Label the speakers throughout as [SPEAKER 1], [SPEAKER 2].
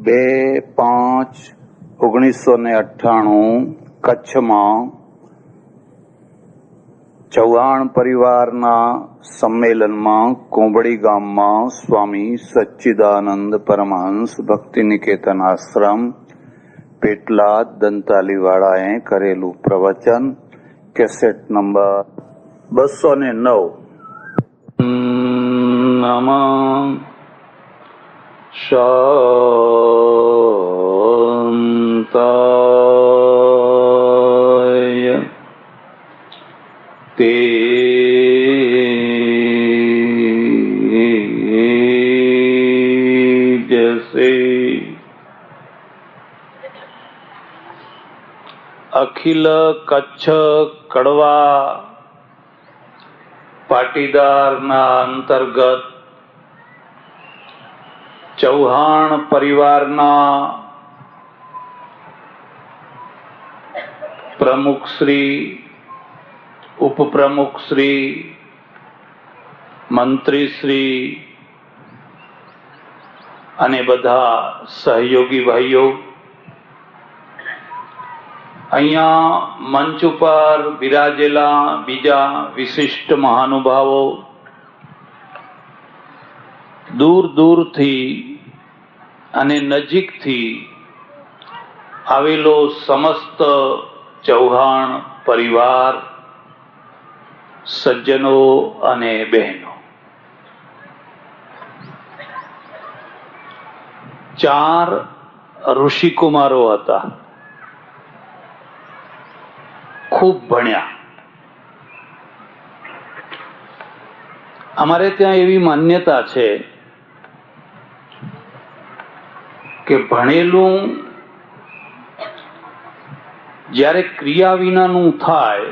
[SPEAKER 1] 2/5/1998 કચ્છમાં ચૌહાણ પરિવારના સંમેલનમાં કોંબડી ગામમાં સ્વામી સચ્ચિદાનંદ પરમહંસ ભક્તિ નિકેતન આશ્રમ પેટલાદ દંતાલીવાળાએ કરેલું પ્રવચન કેસેટ નંબર 209 નમઃ શાંતાય તે જૈસે અખિલ કચ્છ કડવા પાટીદારના અંતર્ગત ચૌહાણ પરિવારના પ્રમુખ શ્રી, ઉપપ્રમુખ શ્રી, મંત્રી શ્રી અને બધા સહયોગી ભાઈઓ, અહીંયા મંચ ઉપર બિરાજેલા બીજા વિશિષ્ટ મહાનુભાવો, દૂર દૂરથી અને નજીકથી આવેલો સમસ્ત ચૌહાણ પરિવાર, સજ્જનો અને બહેનો, 4 ઋષિકુમારો હતા. ખૂબ ભણ્યા. અમારે ત્યાં એવી માન્યતા છે કે ભણેલું જ્યારે ક્રિયા વિનાનું થાય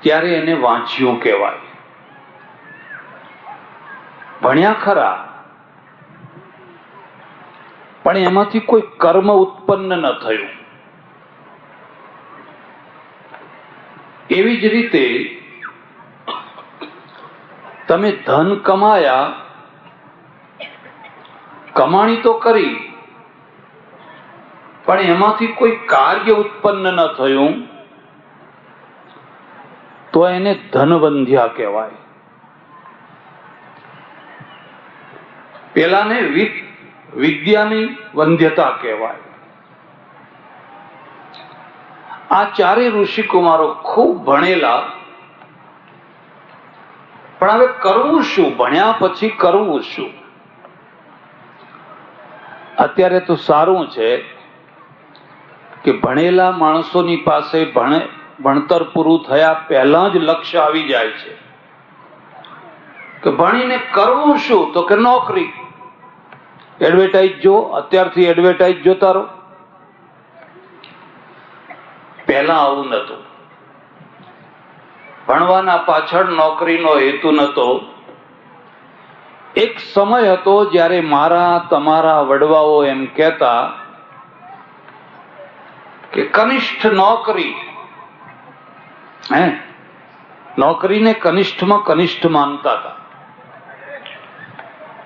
[SPEAKER 1] ત્યારે એને વાંચ્યું કહેવાય. ભણ્યા ખરા, પણ એમાંથી કોઈ કર્મ ઉત્પન્ન ન થયું. એવી જ રીતે તમે ધન કમાયા, કમાણી તો કરી, પણ એમાંથી કોઈ કાર્ય ઉત્પન્ન ન થયું તો એને ધનવંધ્યા કહેવાય. પેલાને વિદ્યાની વંધ્યતા કહેવાય. આ 4 ઋષિકુમારો ખૂબ ભણેલા, પણ હવે કરવું શું? ભણ્યા પછી કરવું શું? અત્યારે તો સારું છે કે ભણેલા માણસોની પાસે ભણતર પૂરું થયા પહેલા જ લક્ષ્ય આવી જાય છે કે ભણીને કરવું શું? તો કે નોકરી. એડવર્ટાઇઝ જો, અત્યારથી એડવર્ટાઇઝ જોતા રહો. પહેલા આવું નતું. ભણવાના પાછળ નોકરીનો હેતુ નતો. એક સમય હતો જ્યારે મારા તમારા વડવાઓ એમ કહેતા કે કનિષ્ઠ નોકરી, નોકરીને કનિષ્ઠમાં કનિષ્ઠ માનતા હતા.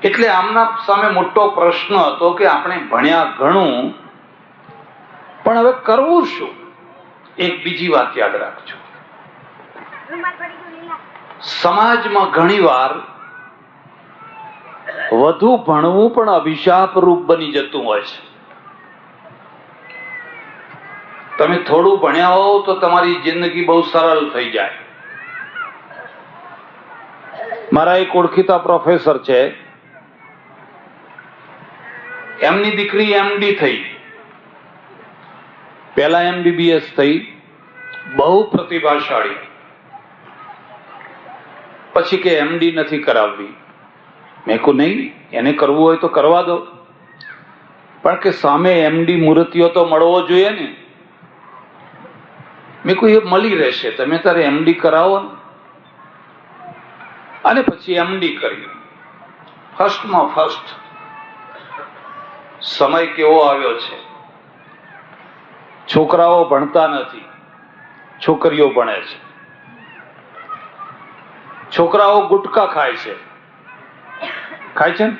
[SPEAKER 1] એટલે આમના સામે મોટો પ્રશ્ન હતો કે આપણે ભણ્યા ઘણું, પણ હવે કરવું શું? એક બીજી વાત યાદ રાખજો. સમાજમાં ઘણીવાર વધુ ભણવું પણ અભિશાપ રૂપ બની જતું હોય છે. તમે થોડું ભણ્યા હોવ તો તમારી જિંદગી બહુ સરળ થઈ જાય. મારા એક ઓળખીતા પ્રોફેસર છે, એમની દીકરી એમડી થઈ, પેલા MBBS થઈ, બહુ પ્રતિભાશાળી. પછી કે MD નથી કરાવવી. મેં કહ્યું નહીં, એને કરવું હોય તો કરવા દો, પણ કે સામે MD મૂર્તિઓ તો મળવો જોઈએ ને. મેં કહ્યું એ મળી રહેશે, તમે તારે MD કરાવો ને. અને પછી MD કર્યું. ફર્સ્ટમાં ફર્સ્ટ. સમય કેવો આવ્યો છે, છોકરાઓ ભણતા નથી, છોકરીઓ ભણે છે. છોકરાઓ ગુટકા ખાય છે, ખાય છે ને?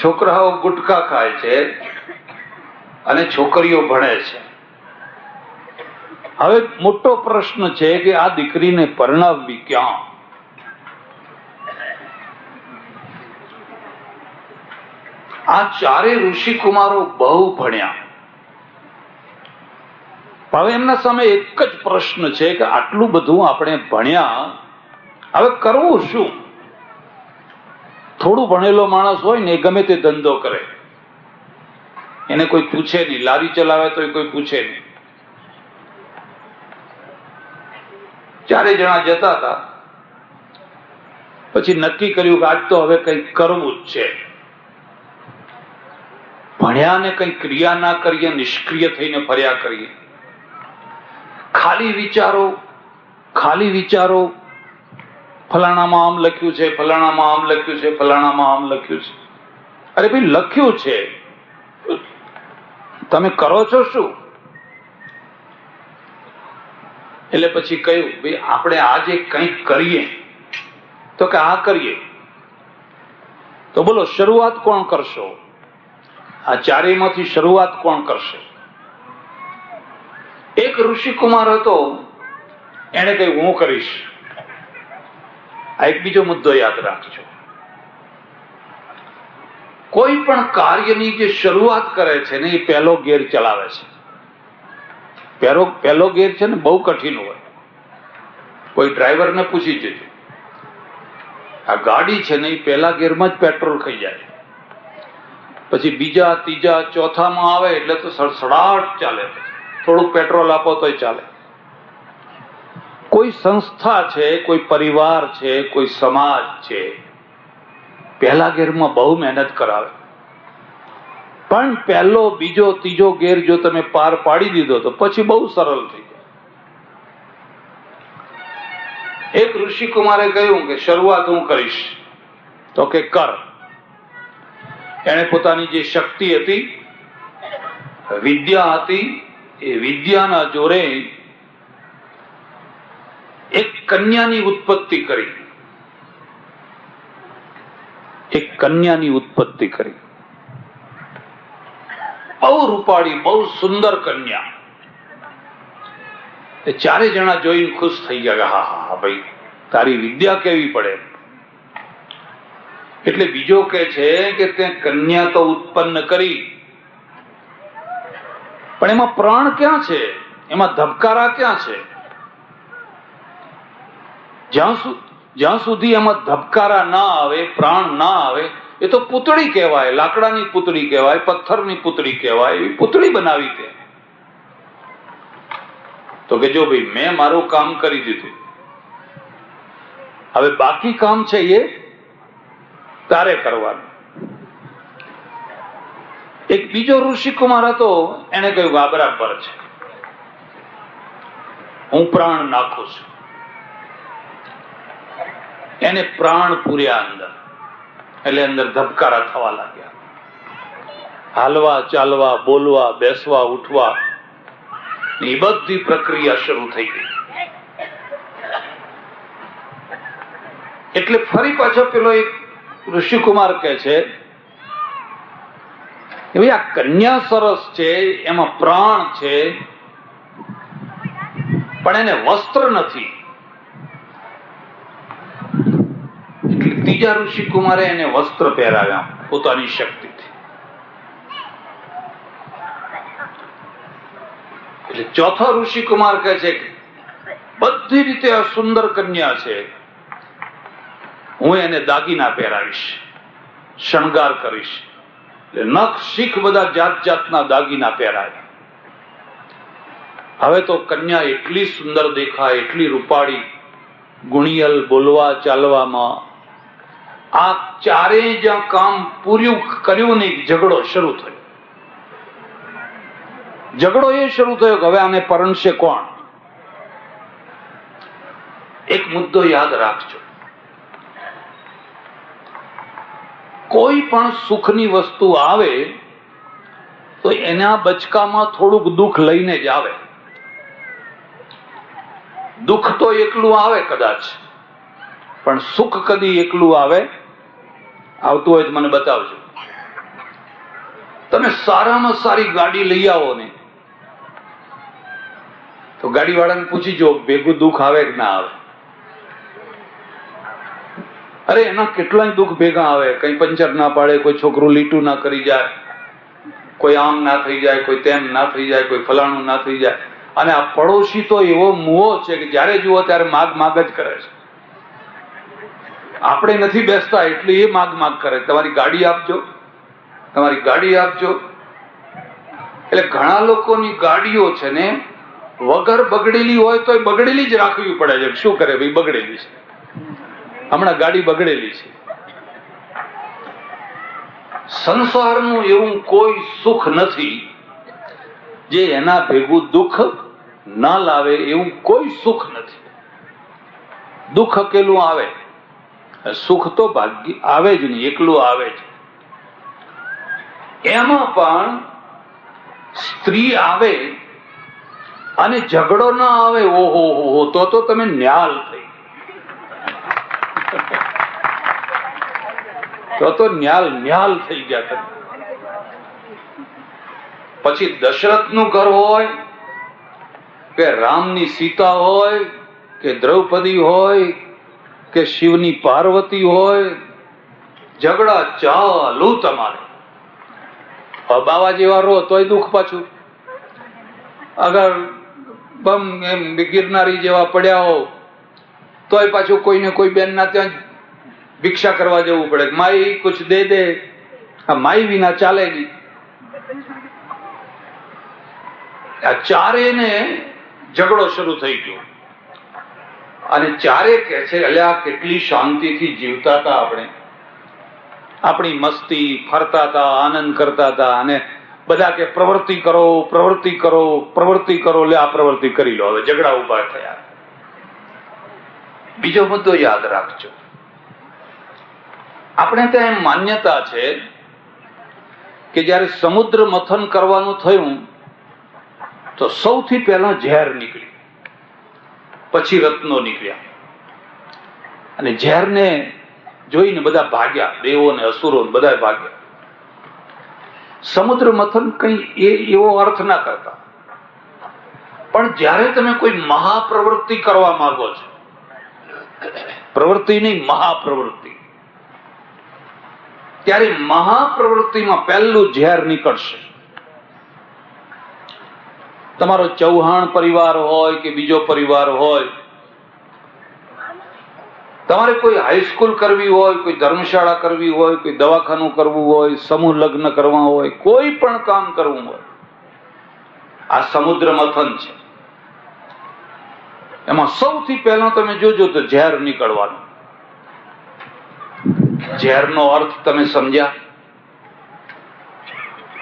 [SPEAKER 1] છોકરાઓ ગુટખા ખાય છે અને છોકરીઓ ભણે છે. હવે મોટો પ્રશ્ન છે કે આ દીકરીને પરણાવવી ક્યાં? આ ચારે ઋષિકુમારો બહુ ભણ્યા. હવે એમના સામે એક જ પ્રશ્ન છે કે આટલું બધું આપણે ભણ્યા, હવે કરવું શું? થોડું ભણેલો માણસ હોય ને એ ગમે તે ધંધો કરે, એને કોઈ પૂછે નહીં. લારી ચલાવે તો કોઈ પૂછે નહીં. ચારે જણા જતા હતા. પછી નક્કી કર્યું કે આજ તો હવે કંઈક કરવું જ છે. ભણ્યા ને કંઈ ક્રિયા ના કરીએ, નિષ્ક્રિય થઈને ફર્યા કરીએ. ખાલી વિચારો, ખાલી વિચારો. ફલાણામાં આમ લખ્યું છે, ફલાણામાં આમ લખ્યું છે, ફલાણામાં આમ લખ્યું છે. અરે ભાઈ, લખ્યું છે, તમે કરો છો શું? એટલે પછી કહ્યું, ભાઈ આપણે આજે કંઈક કરીએ. તો કે આ કરીએ. તો બોલો, શરૂઆત કોણ કરશો? આ ચારેયમાંથી શરૂઆત કોણ કરશે? એક ઋષિકુમાર હતો, એને કહ્યું હું કરીશ. આ એક બીજો મુદ્દો યાદ રાખજો. કોઈ પણ કાર્યની જે શરૂઆત કરે છે ને, એ પહેલો ગેર ચલાવે છે. પહેલો ગેર છે ને બહુ કઠિન હોય. કોઈ ડ્રાઈવરને પૂછી જજો, આ ગાડી છે ને એ પહેલા ગેરમાં જ પેટ્રોલ ખાઈ જાય. પછી બીજા, ત્રીજા, ચોથામાં આવે એટલે તો સડસડાટ ચાલે. થોડુંક પેટ્રોલ આપો તોય ચાલે. કોઈ સંસ્થા છે, કોઈ પરિવાર છે, કોઈ સમાજ છે, પહેલા ગેરમાં બહુ મહેનત કરાવે. પણ પહેલો, બીજો, ત્રીજો ગેર જો તમે પાર પાડી દીધો તો પછી બહુ સરળ થઈ જાય. એક ઋષિકુમારે કહ્યું કે શરૂઆત હું કરીશ. તો કે કર. એને પોતાની જે શક્તિ હતી, વિદ્યા હતી, એ વિદ્યાના જોરે એક કન્યાની ઉત્પત્તિ કરી. એક કન્યાની ઉત્પત્તિ કરી. બહુ રૂપાળી, બહુ સુંદર કન્યા. એ ચારે જણા જોઈને ખુશ થઈ ગયા. હા હા ભાઈ, તારી વિદ્યા કેવી પડે. એટલે બીજો કે છે કે તે કન્યા તો ઉત્પન્ન કરી, પણ એમાં પ્રાણ ક્યાં છે? એમાં ધબકારા ક્યાં છે? જ્યાં સુધી એમાં ધબકારા ના આવે, પ્રાણ ના આવે, એ તો પૂતળી કહેવાય. લાકડાની પૂતળી કહેવાય, પથ્થરની પૂતળી કહેવાય. એવી પૂતળી બનાવી તે. તો કે જો ભાઈ, મેં મારું કામ કરી દીધું, હવે બાકી કામ છે એ તારે કરવાનું. એક બીજો ઋષિકુમાર હતો, એને કહ્યું આ બરાબર છે, હું પ્રાણ નાખું છું. એને પ્રાણ પૂર્યા અંદર, એટલે અંદર ધબકારા થવા લાગ્યા. હાલવા, ચાલવા, બોલવા, બેસવા, ઉઠવા, એ બધી પ્રક્રિયા શરૂ થઈ ગઈ. એટલે ફરી પાછો પેલો એક ઋષિકુમાર કહે છે, આ કન્યા સરસ છે, એમાં પ્રાણ છે, પણ એને વસ્ત્ર નથી. એટલે ત્રીજા ઋષિકુમારે એને વસ્ત્ર પહેરાવ્યા પોતાની શક્તિથી. એટલે ચોથો ઋષિકુમાર કહે છે કે બધી રીતે આ સુંદર કન્યા છે, હું એને દાગીના પહેરાવીશ, શણગાર કરીશ. નખ શીખ બધા જાત જાતના દાગીના પહેરાય. હવે તો કન્યા એટલી સુંદર દેખાય, એટલી રૂપાળી, ગુણિયલ, બોલવા ચાલવામાં. આ ચારે જ્યાં કામ પૂર્યું કર્યું ને, ઝઘડો શરૂ થયો. ઝઘડો એ શરૂ થયો કે હવે આને પરણશે કોણ? એક મુદ્દો યાદ રાખજો, કોઈ પણ સુખની વસ્તુ આવે તો એના બચકામાં થોડુંક દુઃખ લઈને જ આવે. દુઃખ તો એકલું આવે કદાચ, પણ સુખ કદી એકલું આવે. આવતું હોય તો મને બતાવજો. તમે સારામાં સારી ગાડી લઈ આવો ને તો ગાડી વાળાને પૂછી જો ભેગું દુઃખ આવે કે ના આવે. અરે એના કેટલાય દુઃખ ભેગા આવે. કઈ પંચર ના પાડે, કોઈ છોકરું લીટું ના કરી જાય, કોઈ આમ ના થઈ જાય, કોઈ તેમ ના થઈ જાય, કોઈ ફલાણું ના થઈ જાય. અને આ પડોશી તો એવો મુઓ છે કે જયારે જુઓ ત્યારે માગ માગ જ કરે છે. આપણે નથી બેસતા એટલે એ માગ માગ કરે, તમારી ગાડી આપજો, તમારી ગાડી આપજો. એટલે ઘણા લોકોની ગાડીઓ છે ને વગર બગડેલી હોય તો બગડેલી જ રાખવી પડે છે. શું કરે ભાઈ, બગડેલી છે, હમણાં ગાડી બગડેલી છે. સંસારનું એવું કોઈ સુખ નથી જે એના ભેગું દુઃખ ના લાવે. એવું કોઈ સુખ નથી. દુઃખ અકેલું આવે, સુખ તો ભાગ્ય આવે જ નહીં, એકલું આવે જ. એમાં પણ સ્ત્રી આવે અને ઝઘડો ના આવે, ઓહો તો તમે ન્યાલ થઈ. તો ન્યાલ થઈ ગયા તમે. પછી દશરથનું ઘર હોય કે રામની સીતા હોય કે દ્રૌપદી હોય કે શિવની પાર્વતી હોય, ઝઘડા ચાલુ તમારે. બાવા જેવા રો તોય દુઃખ પાછું. અગર બમ એમ ગિરનારી જેવા પડ્યા હો તોય પાછું કોઈને કોઈ બેન ના ત્યાં ભિક્ષા કરવા જવું પડે. માઈ કુછ દે દે. આ માઈ વિના ચાલે નહીં. આ ચારે ને ઝઘડો શરૂ થઈ ગયો અને ચારે કે છે અલ્યા કેટલી શાંતિથી જીવતા હતા આપણે, આપણી મસ્તી, ફરતા હતા, આનંદ કરતા હતા. અને બધા કે પ્રવૃત્તિ કરો, પ્રવૃત્તિ કરો, પ્રવૃત્તિ કરો. લે આ પ્રવૃત્તિ કરી લો. હવે ઝઘડા ઉભા થયા. બીજો મુદ્દો યાદ રાખજો. આપણે ત્યાં એમ માન્યતા છે કે જયારે સમુદ્ર મથન કરવાનું થયું તો સૌથી પહેલા ઝેર નીકળ્યું, પછી રત્નો નીકળ્યા. અને ઝેરને જોઈને બધા ભાગ્યા, દેવો ને અસુરો બધા ભાગ્યા. સમુદ્ર મથન કઈ એવો અર્થ ના કરતા. પણ જયારે તમે કોઈ મહાપ્રવૃત્તિ કરવા માંગો છો, પ્રવૃત્તિ નહીં મહાપ્રવૃત્તિ, ત્યારે મહાપ્રવૃત્તિમાં પહેલું ઝેર નીકળશે. તમારો ચૌહાણ પરિવાર હોય કે બીજો પરિવાર હોય, તમારે કોઈ હાઈસ્કૂલ કરવી હોય, કોઈ ધર્મશાળા કરવી હોય, કોઈ દવાખાનું કરવું હોય, સમૂહ લગ્ન કરવા હોય, કોઈ પણ કામ કરવું હોય, આ સમુદ્ર મથન છે. એમાં સૌથી પહેલા તમે જોજો તો ઝેર નીકળવાનું. ઝેરનો અર્થ તમે સમજ્યા?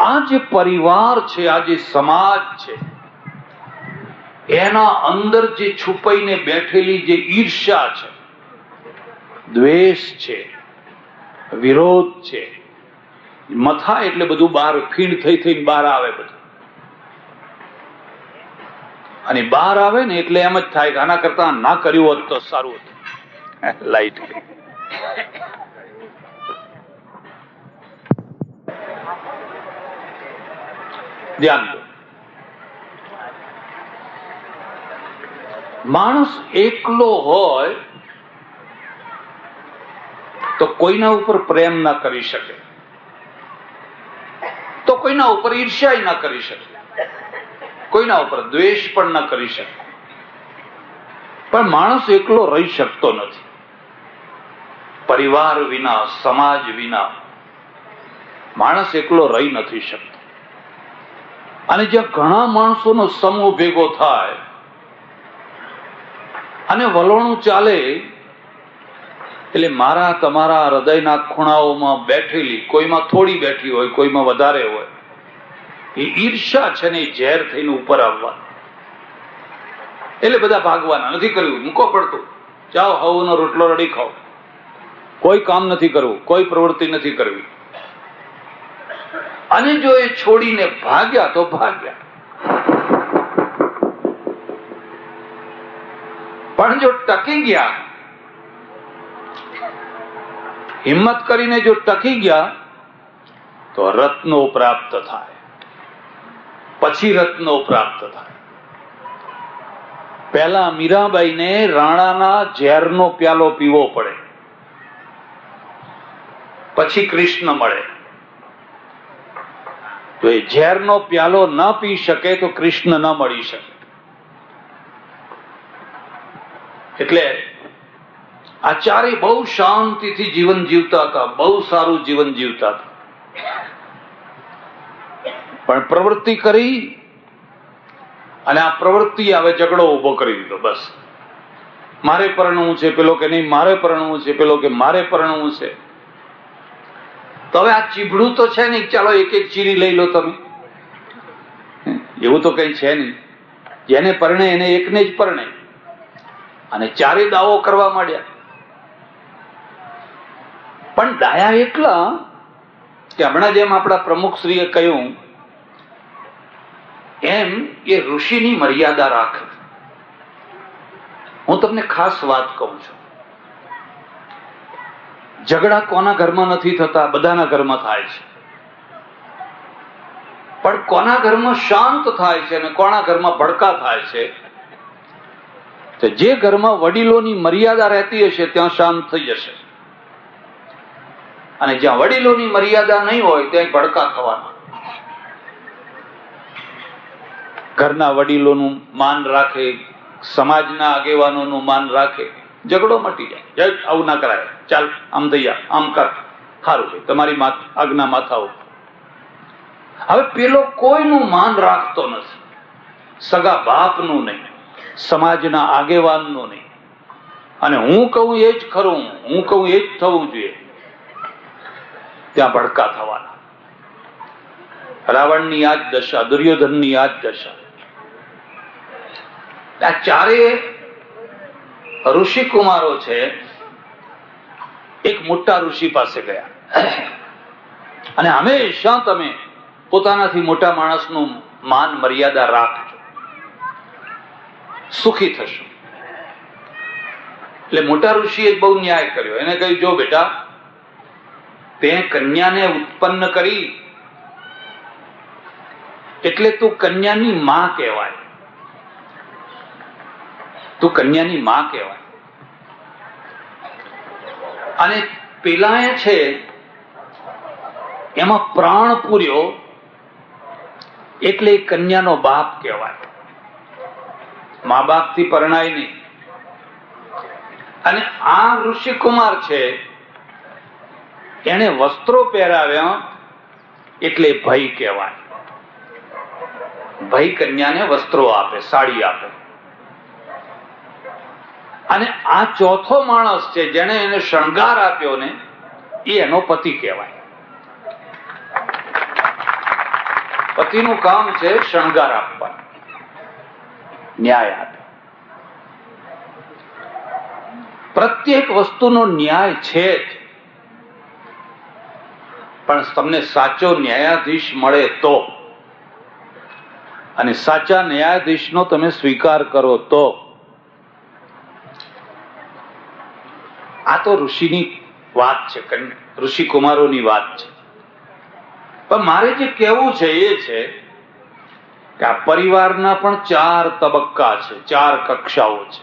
[SPEAKER 1] આ જે પરિવાર છે, આ જે સમાજ છે, એના અંદર જે છુપાઈને બેઠેલી જે ઈર્ષ્યા છે, દ્વેષ છે, વિરોધ છે, મથા એટલે બધું બહાર ફીણ થઈ બહાર આવે બધું. અને બહાર આવે ને એટલે એમ જ થાય કે આના કરતા ના કર્યું હોત તો સારું હતું. લાઈટ ધ્યાન દો. માણસ એકલો હોય તો કોઈના ઉપર પ્રેમ ના કરી શકે, તો કોઈના ઉપર ઈર્ષ્યા ના કરી શકે, કોઈના ઉપર દ્વેષ પણ ના કરી શકે. પણ માણસ એકલો રહી શકતો નથી. પરિવાર વિના, સમાજ વિના માણસ એકલો રહી નથી શકતો. અને જ્યાં ઘણા માણસોનો સમૂહ ભેગો થાય અને વલણું ચાલે, એટલે મારા તમારા હૃદયના ખૂણાઓમાં બેઠેલી, કોઈમાં થોડી બેઠી હોય, કોઈમાં વધારે હોય, એ ઈર્ષ્યા છે ને એ ઝેર થઈને ઉપર આવવાનું. એટલે બધા ભાગવાના. નથી કર્યું, મૂકો પડતું, જાઓ હવનો રોટલો રડી ખાઓ. કોઈ કામ નથી કરવું, કોઈ પ્રવૃત્તિ નથી કરવી. અને જો એ છોડીને ભાગ્યા તો ભાગ્યા. પણ જો ટકી ગયા હિંમત કરીને જો ટકી ગયા તો રત્નો પ્રાપ્ત થાય, પછી રત્નો પ્રાપ્ત થાય. પહેલા મીરાબાઈને રાણાના ઝેરનો પ્યાલો પીવો પડે, પછી કૃષ્ણ મળે. તો એ ઝેરનો પ્યાલો ન પી શકે તો કૃષ્ણ ન મળી શકે. એટલે આચાર્ય બહુ શાંતિથી જીવન જીવતા હતા, બહુ સારું જીવન જીવતા હતા. પણ પ્રવૃત્તિ કરી અને આ પ્રવૃત્તિ આવે ઝઘડો ઉભો કરી દીધો. બસ મારે પરણવું છે, પેલો કે નહીં મારે પરણવું છે, પેલો કે મારે પરણવું છે. તો હવે આ ચીભડું તો છે નહીં, ચાલો એક એક ચીરી લઈ લો તમે, એવું તો કઈ છે નહીં. જેને પરણે એને એકને જ પરણે, અને ચારે દાવો કરવા માંડ્યા. પણ ડાયા એટલા કે હમણાં જેમ આપણા પ્રમુખશ્રીએ કહ્યું એમ એ ઋષિની મર્યાદા રાખે. હું તમને ખાસ વાત કહું છું, ઝઘડા કોના ઘરમાં નથી થતા? બધાના ઘરમાં થાય છે. પણ કોના ઘરમાં શાંત થાય છે અને કોના ઘરમાં ભડકા થાય છે? તો જે ઘરમાં વડીલોની મર્યાદા રહેતી હશે ત્યાં શાંત થઈ જશે, અને જ્યાં વડીલોની મર્યાદા નહીં હોય ત્યાં ભડકા થવાના. ઘરના વડીલોનું માન રાખે, સમાજના આગેવાનોનું માન રાખે, ઝઘડો મટી જાય. જય આવું ના કરાય, ચાલ આમ થઈ જા, આમ કર, સારું છે તમારી આજ્ઞા માથાઓ. હવે પેલો કોઈનું માન રાખતો નથી, સગા બાપનું નહીં, સમાજના આગેવાનનું નહીં, અને હું કહું એ જ ખરું, હું કહું એ જ થવું જોઈએ. ત્યાં ભડકા થવાના. રાવણની આ જ દશા, દુર્યોધનની આ જ દશા. આ ચારે ઋષિ કુમારો છે, એક મોટા ઋષિ પાસે ગયા અને હંમેશા તમે પોતાનાથી મોટા માણસનું માન મર્યાદા રાખજો, સુખી થશો. એટલે મોટા ઋષિએ બહુ ન્યાય કર્યો. એને કહ્યું, જો બેટા, તે કન્યાને ઉત્પન્ન કરી એટલે તું કન્યાની માં કહેવાય, તું કન્યાની માં કહેવાય. અને પેલા છે એમાં પ્રાણ પૂર્યો એટલે એ કન્યાનો બાપ કહેવાય. મા બાપ થી પરણાય નહીં. અને આ ઋષિકુમાર છે એને વસ્ત્રો પહેરાવ્યા એટલે ભય કહેવાય. ભય કન્યાને વસ્ત્રો આપે, સાડી આપે. અને આ ચોથો માણસ છે જેને એને શણગાર આપ્યો ને, એ એનો પતિ કહેવાય. પતિનું કામ છે શણગાર આપવા, ન્યાય આપે. પ્રત્યેક વસ્તુનો ન્યાય છે જ, પણ તમને સાચો ન્યાયાધીશ મળે તો, અને સાચા ન્યાયાધીશનો તમે સ્વીકાર કરો તો. આ તો ઋષિની વાત છે, ઋષિ કુમારોની વાત છે. પણ મારે જે કહેવું છે એ છે કે આ પરિવારના પણ 4 તબક્કા છે, 4 કક્ષાઓ છે.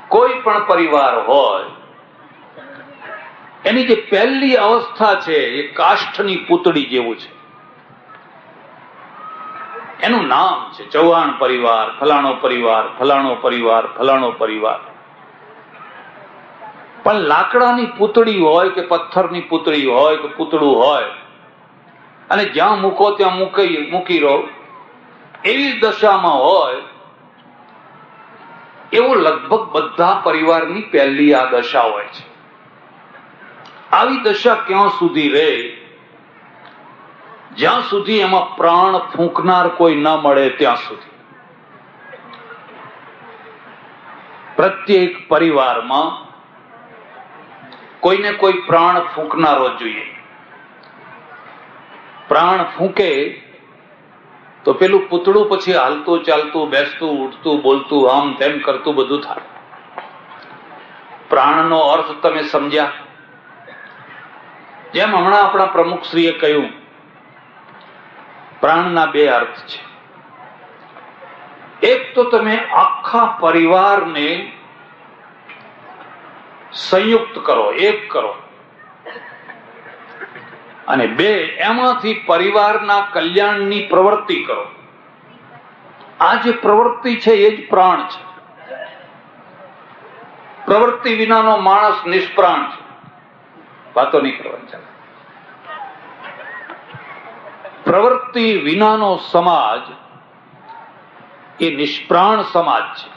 [SPEAKER 1] કોઈ પણ પરિવાર હોય એની જે પહેલી અવસ્થા છે એ કાષ્ઠની પૂતળી જેવું છે. એનું નામ છે ચૌહાણ પરિવાર, ફલાણો પરિવાર, ફલાણો પરિવાર, ફલાણો પરિવાર. પણ લાકડાની પૂતળી હોય કે પથ્થરની પૂતળી હોય કે પૂતળું હોય, અને જ્યાં મૂકો ત્યાં મૂકી રહો એવી દશામાં હોય, એવું લગભગ બધા પરિવારની પહેલી આ દશા હોય છે. આવી દશા ક્યાં સુધી રહે? જ્યાં સુધી એમાં પ્રાણ ફૂંકનાર કોઈ ન મળે ત્યાં સુધી. પ્રત્યેક પરિવારમાં કોઈને કોઈ પ્રાણ ફૂંકનારો જોઈએ. પ્રાણ ફૂંકે તો પેલું પૂતળું પછી હાલતું ચાલતું, બેસતું, ઉઠતું, બોલતું, આમ તેમ કરતું બધું થાય. પ્રાણનો અર્થ તમે સમજ્યા? જેમ હમણાં આપણા પ્રમુખશ્રીએ કહ્યું, પ્રાણના બે અર્થ છે. એક તો તમે આખા પરિવારને સંયુક્ત કરો, એક કરો, અને બે, એમાંથી પરિવારના કલ્યાણની પ્રવૃત્તિ કરો. આ જે પ્રવૃત્તિ છે એ જ પ્રાણ છે. પ્રવૃત્તિ વિનાનો માણસ નિષ્પ્રાણ છે. વાતો નહીં કરવાની ચાલે. પ્રવૃત્તિ વિનાનો સમાજ એ નિષ્પ્રાણ સમાજ છે.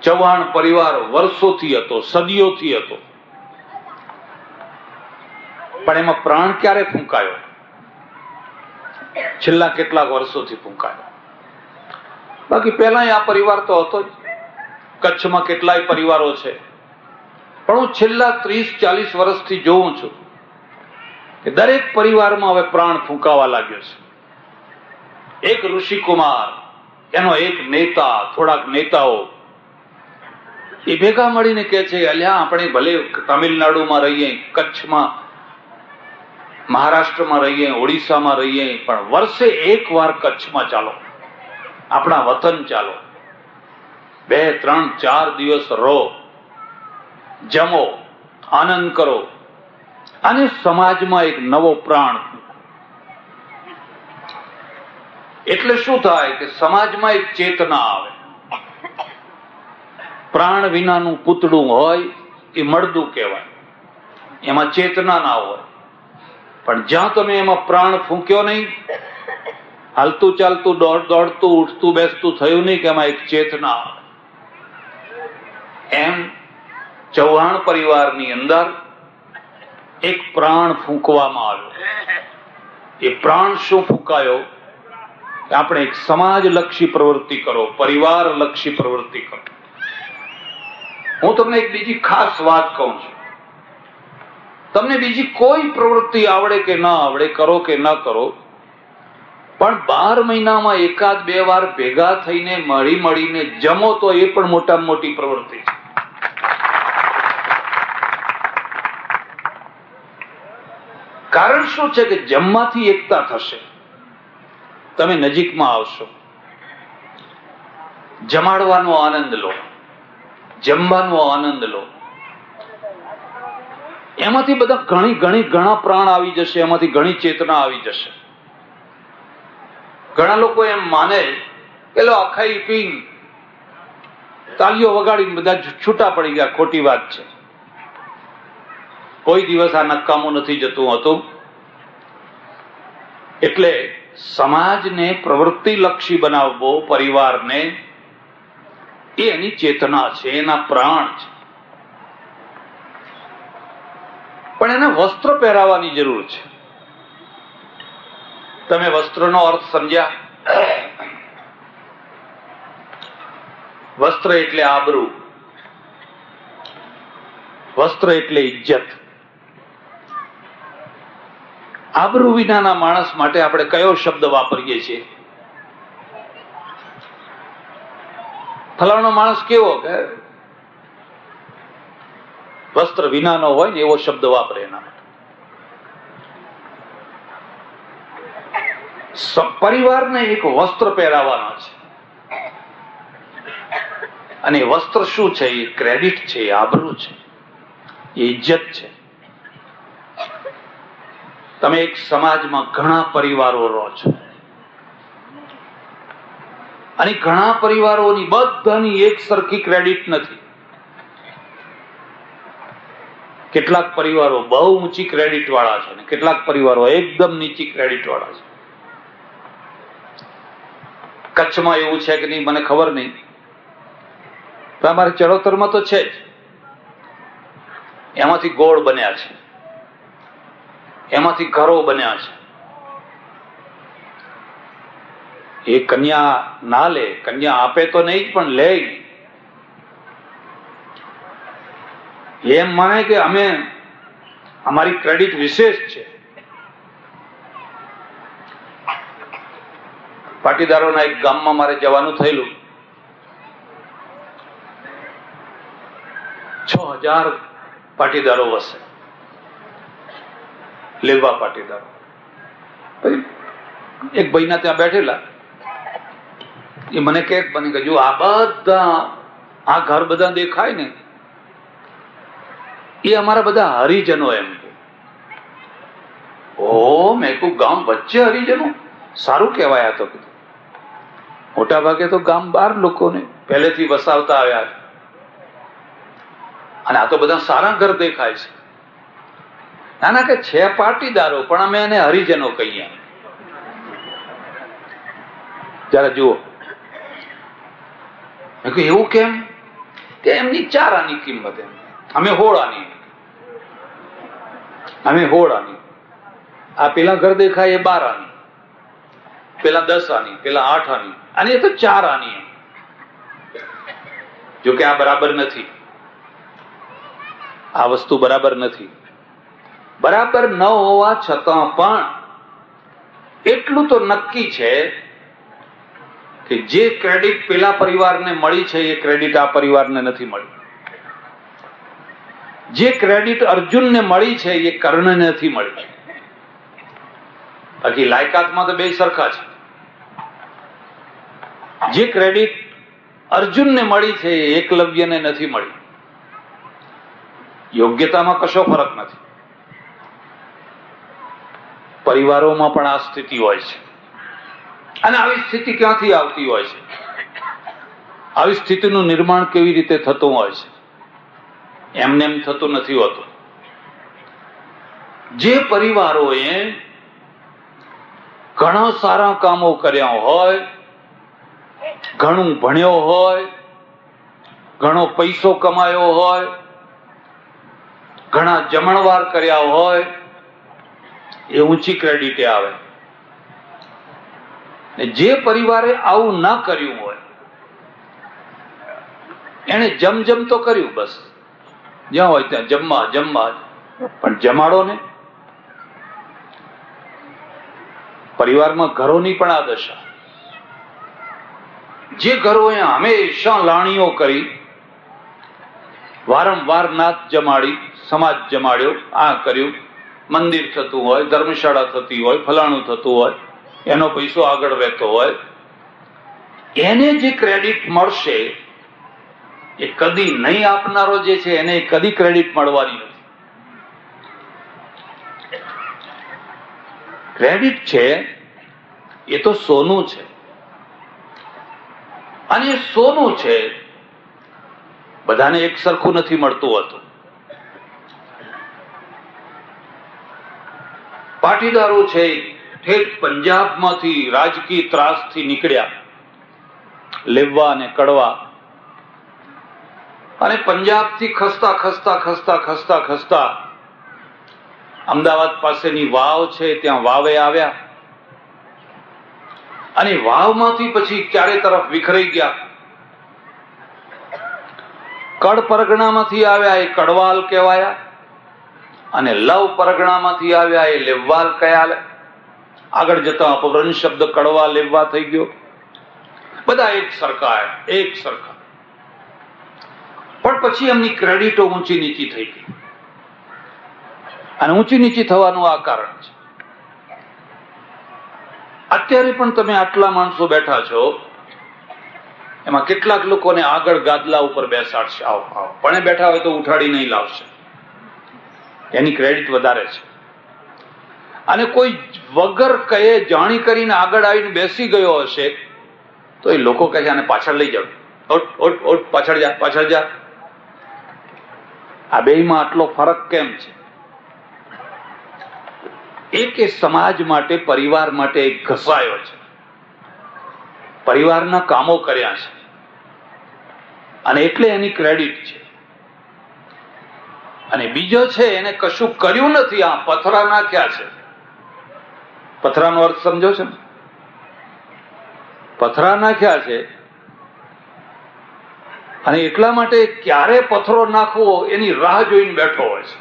[SPEAKER 1] ચૌહાણ પરિવાર વર્ષોથી હતો, સદીઓથી હતો, પણ એમાં પ્રાણ ક્યારે ફૂંકાયો? છેલ્લા કેટલાક વર્ષોથી ફૂંકાયો. બાકી પહેલા આ પરિવાર તો હતો જ. કચ્છમાં કેટલાય પરિવારો છે, પણ હું છેલ્લા 30-40 વર્ષથી જોઉં છું કે દરેક પરિવારમાં હવે પ્રાણ ફૂંકાવા લાગ્યો છે. એક ઋષિકુમાર, એનો એક નેતા, થોડાક નેતાઓ એ ભેગા મળીને કહે છે, અલ્યા આપણે ભલે તમિલનાડુમાં રહીએ, કચ્છમાં, મહારાષ્ટ્રમાં રહીએ, ઓડિશામાં રહીએ, પણ વર્ષે એક વાર કચ્છમાં ચાલો, આપણા વતન ચાલો, 2-3-4 દિવસ રહો, જમો, આનંદ કરો, અને સમાજમાં એક નવો પ્રાણ. એટલે શું થાય કે સમાજમાં એક ચેતના આવે. પ્રાણ વિનાનું પૂતળું હોય એ મળદું કહેવાય, એમાં ચેતના ના હોય. પણ જ્યાં તમે એમાં પ્રાણ ફૂંક્યો નહીં, હાલતું ચાલતું, દોડતું, ઉઠતું બેસતું થયું નહીં, કે એમાં એક ચેતના આવે. એમ ચૌહાણ પરિવારની અંદર એક પ્રાણ ફૂંકવામાં આવ્યો. એ પ્રાણ શું ફૂંકાયો? આપણે એક સમાજલક્ષી પ્રવૃત્તિ કરો, પરિવારલક્ષી પ્રવૃત્તિ કરો. હું તમને એક બીજી ખાસ વાત કહું છું. તમને બીજી કોઈ પ્રવૃત્તિ આવડે કે ન આવડે, કરો કે ન કરો, પણ 12 મહિનામાં 1-2 વાર ભેગા થઈને મળીને જમો તો એ પણ મોટામાં મોટી પ્રવૃત્તિ છે. કારણ શું છે કે જમવાથી એકતા થશે. તમે નજીકમાં આવશો, જમાડવાનો આનંદ લો, જમવાનો આનંદ લો. એમાંથી બધા ઘણા પ્રાણ આવી જશે, એમાંથી ઘણી ચેતના આવી જશે. ઘણા લોકો એમ માને કે લો ખાઈ પી તાલીઓ વગાડીને બધા છૂટા પડી ગયા. ખોટી વાત છે. કોઈ દિવસ આ નકામું નથી જતું હતું. એટલે સમાજને પ્રવૃત્તિલક્ષી બનાવવો, પરિવારને, એ એની ચેતના છે, એના પ્રાણ છે. પણ એને વસ્ત્ર પહેરાવવાની જરૂર છે. તમે વસ્ત્રનો અર્થ સમજ્યા? વસ્ત્ર એટલે આબરૂ, વસ્ત્ર એટલે ઇજ્જત. આબરૂ વિનાના માણસ માટે આપણે કયો શબ્દ વાપરીએ છીએ? ફલાણો માણસ કેવો, કે વસ્ત્ર વિનાનો હોય ને એવો શબ્દ વાપરે. એના પરિવારને એક વસ્ત્ર પહેરાવવાનો છે, અને વસ્ત્ર શું છે? એ ક્રેડિટ છે, એ આબરૂ છે, એ ઇજ્જત છે. તમે એક સમાજમાં ઘણા પરિવારો રહો છો, અને ઘણા પરિવારોની બધાની એક સરખી ક્રેડિટ નથી. કેટલાક પરિવારો બહુ ઊંચી ક્રેડિટ વાળા છે, અને કેટલાક પરિવારો એકદમ નીચી ક્રેડિટ વાળા છે. કચ્છમાં એવું છે કે નહીં મને ખબર નહીં, અમારે ચરોતરમાં તો છે જ. એમાંથી ગોળ બન્યા છે, એમાંથી ઘરો બન્યા છે. એ કન્યા ના લે, કન્યા આપે તો નહીં જ, પણ લે. એમ માને કે અમે, અમારી ક્રેડિટ વિશેષ છે. પાટીદારોના એક ગામમાં મારે જવાનું થયેલું. 1000 પાટીદારો વસે, લેવા પાટીદારો. એક ભાઈના ત્યાં બેઠેલા, એ મને કે જો આ બધા આ ઘર બધા દેખાય ને એ અમારા બધા હરિજનો. એમ ઓ મેં કહું ગામ વચ્ચે હરિજનો, સારું કહેવાય. આ તો મોટા ભાગે તો ગામ બહાર લોકોને પહેલેથી વસાવતા આવ્યા છે, અને આ તો બધા સારા ઘર દેખાય છે. નાના કે છે પાટીદારો, પણ અમે એને હરિજનો કહીએ. જરા જુઓ, એવું કેમ? કે એમની 4 આની કિંમત, એમ અમે 16 આની, અમે 16 આની. આ પેલા ઘર દેખાય એ 12 આની, પેલા 10 આની, પેલા 8 આની, અને એ તો 4 આની. જો કે આ બરાબર નથી, આ વસ્તુ બરાબર નથી. બરાબર ન હોવા છતાં પણ એટલું તો નક્કી છે કે જે ક્રેડિટ પેલા પરિવારને મળી છે એ ક્રેડિટ આ પરિવારને નથી મળી. જે ક્રેડિટ અર્જુનને મળી છે એ કર્ણને નથી મળી. બાકી લાયકાતમાં તો બે સરખા છે. જે ક્રેડિટ અર્જુનને મળી છે એ એકલવ્યને નથી મળી. યોગ્યતામાં કશો ફરક નથી. પરિવારોમાં પણ આ સ્થિતિ હોય છે, અને આવી સ્થિતિ ક્યાંથી આવતી હોય છે? આવી સ્થિતિનું નિર્માણ કેવી રીતે થતું હોય છે? એમને એમ થતું નથી હોતું. જે પરિવારોએ ઘણા સારા કામો કર્યા હોય, ઘણું ભણ્યો હોય, ઘણો પૈસો કમાયો હોય, ઘણા જમણવાર કર્યા હોય, એ ઊંચી ક્રેડિટે આવે. જે પરિવારે આવું ના કર્યું હોય એને જમ તો કર્યું, બસ જ્યાં હોય ત્યાં જમવા, પણ જમાડો ને. પરિવારમાં ઘરોની પણ આ દશા. જે ઘરોએ હંમેશા લાણીઓ કરી, વારંવાર નાત જમાડી, સમાજ જમાડ્યો, આ કર્યું, મંદિર થતું હોય, ધર્મશાળા થતી હોય, ફલાણું થતું હોય, એનો પૈસો આગળ રહેતો હોય, એને જે ક્રેડિટ મળશે એ કદી નહીં આપનારો જે છે એને કદી ક્રેડિટ મળવાની નથી. ક્રેડિટ છે એ તો સોનું છે, અને સોનું છે બધાને એક સરખું નથી મળતું હતું. પાટીદારો છે ઠેઠ પંજાબમાંથી રાજકીય ત્રાસથી નીકળ્યા, લેવા અને કડવા, અને પંજાબથી ખસતા ખસતા ખસતા ખસતા ખસતા અમદાવાદ પાસેની વાવ છે ત્યાં વાવે આવ્યા, અને વાવમાંથી પછી ચારે તરફ વિખરાઈ ગયા. કડ પરગણામાંથી આવ્યા એ કડવાલ કહેવાયા, અને લવ પરગણામાંથી આવ્યા એ લેવવાલ કયા. આગળ જતા અપભ્રંશ શબ્દ કડવા લેવવા થઈ ગયો. બધા એક સરખા, એક સરખા. પણ પછી એમની ક્રેડિટો ઊંચી નીચી થઈ ગઈ, અને ઊંચી નીચી થવાનું આ કારણ છે. અત્યારે પણ તમે આટલા માણસો બેઠા છો, એમાં કેટલાક લોકોને આગળ ગાદલા ઉપર બેસાડશે, આવો આવો, પણ બેઠા હોય તો ઉઠાડી નહીં લાવશે, એની ક્રેડિટ વધારે છે. અને કોઈ વગર કહે જાણી કરીને આગળ આવીને બેસી ગયો હશે તો એ લોકો કહે છે આને પાછળ લઈ જાવ, ઓટ પાછળ જા, પાછળ જા. આ બેયમાં આટલો ફરક કેમ છે? એક એ સમાજ માટે, પરિવાર માટે એક ઘસાયો છે, પરિવારના કામો કર્યા છે, અને એટલે એની ક્રેડિટ છે. અને બીજો છે એને કશું કર્યું નથી, આ પથરા નાખ્યા છે. પથરાનો અર્થ સમજો છો? પથરા નાખ્યા છે, અને એટલા માટે ક્યારે પથરો નાખવો એની રાહ જોઈને બેઠો હોય છે.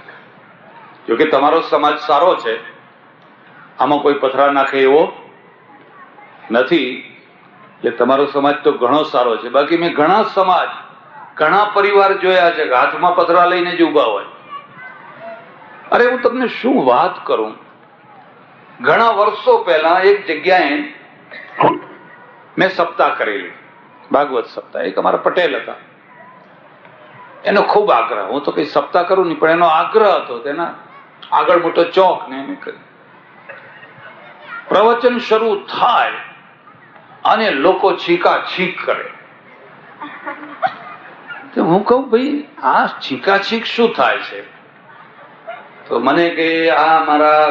[SPEAKER 1] જોકે તમારો સમાજ સારો છે, આમાં કોઈ પથરા નાખે એવો નથી, એટલે તમારો સમાજ તો ઘણો સારો છે. બાકી મેં ઘણા સમાજ, ઘણા પરિવાર જોયા છે કે હાથમાં પતરા લઈને જ ઉભા હોય. અરે હું તમને શું વાત કરું, ઘણા વર્ષો પહેલા એક જગ્યાએ મેં સપ્તાહ કરેલી, ભાગવત સપ્તાહ. એક અમારા પટેલ હતા, એનો ખૂબ આગ્રહ. હું તો કઈ સપ્તાહ કરું નહીં, પણ એનો આગ્રહ હતો. તેના આગળ મોટો ચોક ને એમ કર્યું. પ્રવચન શરૂ થાય અને લોકો છીકાછીક કરે. તો હું કહું, ભાઈ આ છીકાછીક શું થાય છે? તો મને કે આ મારા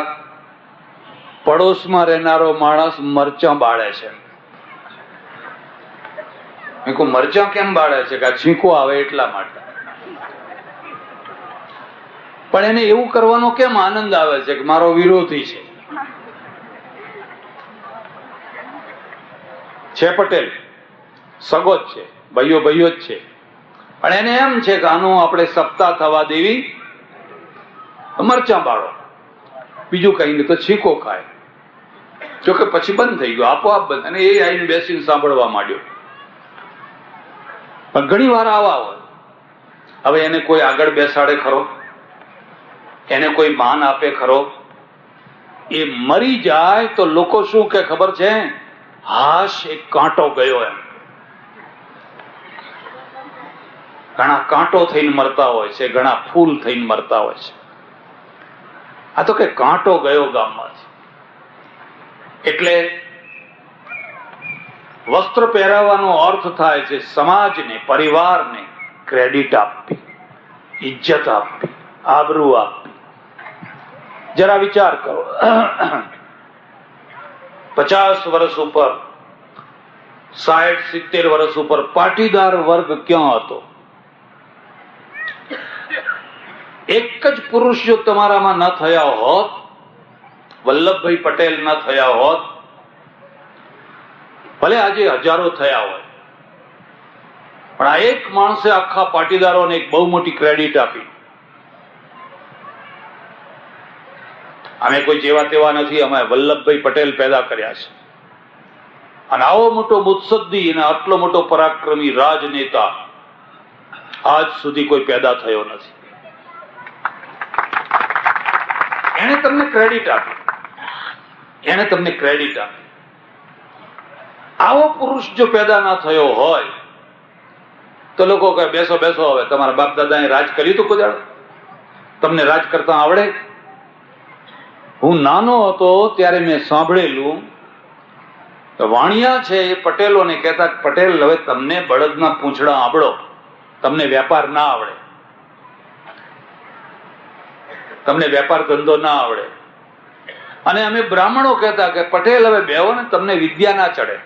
[SPEAKER 1] પડોશમાં રહેનારો માણસ મરચાં બાળે છે. મેં કહું મરચાં કેમ બાળે છે? કે આ છીંકો આવે એટલા માટે. પણ એને એવું કરવાનો કેમ આનંદ આવે છે કે મારો વિરોધી છે પટેલ, સગો જ છે, ભાઈઓ ભાઈઓ જ છે, પણ એને એમ છે કે આનું આપણે સપ્તાહ થવા દેવી, મરચાં બાળો, બીજું કઈ નહીં તો છીકો ખાય. જોકે પછી બંધ થઈ ગયો, આપોઆપ બંધ. અને એ આવીને બેસીને સાંભળવા માંડ્યો. પણ ઘણી વાર આવા હોય. હવે એને કોઈ આગળ બેસાડે ખરો? એને કોઈ માન આપે ખરો? એ મરી જાય તો લોકો શું કે ખબર છે? હાશ, એક કાંટો ગયો એમ. ઘણા કાંટો થઈને મરતા હોય છે, ઘણા ફૂલ થઈને મરતા હોય છે. આ તો કે કાંટો ગયો ગામમાંથી. એટલે વસ્ત્ર પહેરાવાનો અર્થ થાય છે સમાજને, પરિવારને ક્રેડિટ આપવી, ઇજ્જત આપવી, આબરૂ આપવી. જરા વિચાર કરો, 50 વર્ષ ઉપર, 60-70 વર્ષ ઉપર પાટીદાર વર્ગ ક્યાં હતો? એક જ પુરુષ જો તમારામાં ન થયા હોત, વલ્લભભાઈ પટેલ ન થયા હોત, ભલે આજે હજારો થયા હોય, પણ આ એક માણસે આખા પાટીદારોને એક બહુ મોટી ક્રેડિટ આપી. અમે કોઈ જેવા તેવા નથી, અમે વલ્લભભાઈ પટેલ પેદા કર્યા છે. અને આવો મોટો મુત્સદ્દી અને આટલો મોટો પરાક્રમી રાજનેતા આજ સુધી કોઈ પેદા થયો નથી. એને તમને ક્રેડિટ આપી, એને તમને ક્રેડિટ આપી. આવો પુરુષ જો પેદા ના થયો હોય તો લોકો કહે બેસો બેસો, હવે તમારા બાપ દાદાએ રાજ કર્યું હતું કોઈ દાડો? તમને રાજ કરતા આવડે? હું નાનો હતો ત્યારે મેં સાંભળેલું, વાણિયા છે એ પટેલોને કહેતા, પટેલ હવે તમને બળદના પૂંછડા આવડો, તમને વેપાર ના આવડે, તમને વેપાર ધંધો ના આવડે. અને અમે બ્રાહ્મણો કહેતા કે પટેલ હવે બેહો ને, તમને વિદ્યા ના ચડે.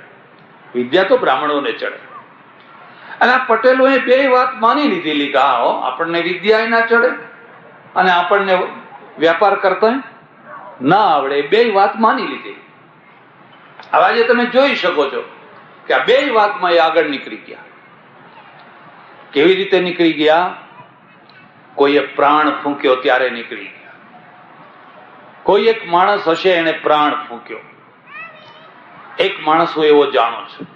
[SPEAKER 1] વિદ્યા તો બ્રાહ્મણોને ચડે. અને આ પટેલોએ બે વાત માની લીધેલી કે હા, આપણને વિદ્યા ના ચડે અને આપણને વેપાર કરતા ના આવડે. બે વાત માની લીધી. હવે આજે તમે જોઈ શકો છો કે આ બે વાતમાં એ આગળ નીકળી ગયા. કેવી રીતે નીકળી ગયા? કોઈએ પ્રાણ ફૂંક્યો ત્યારે નીકળી ગયા. કોઈ એક માણસ હશે એને પ્રાણ ફૂંક્યો. એક માણસ હું એવો જાણું છું,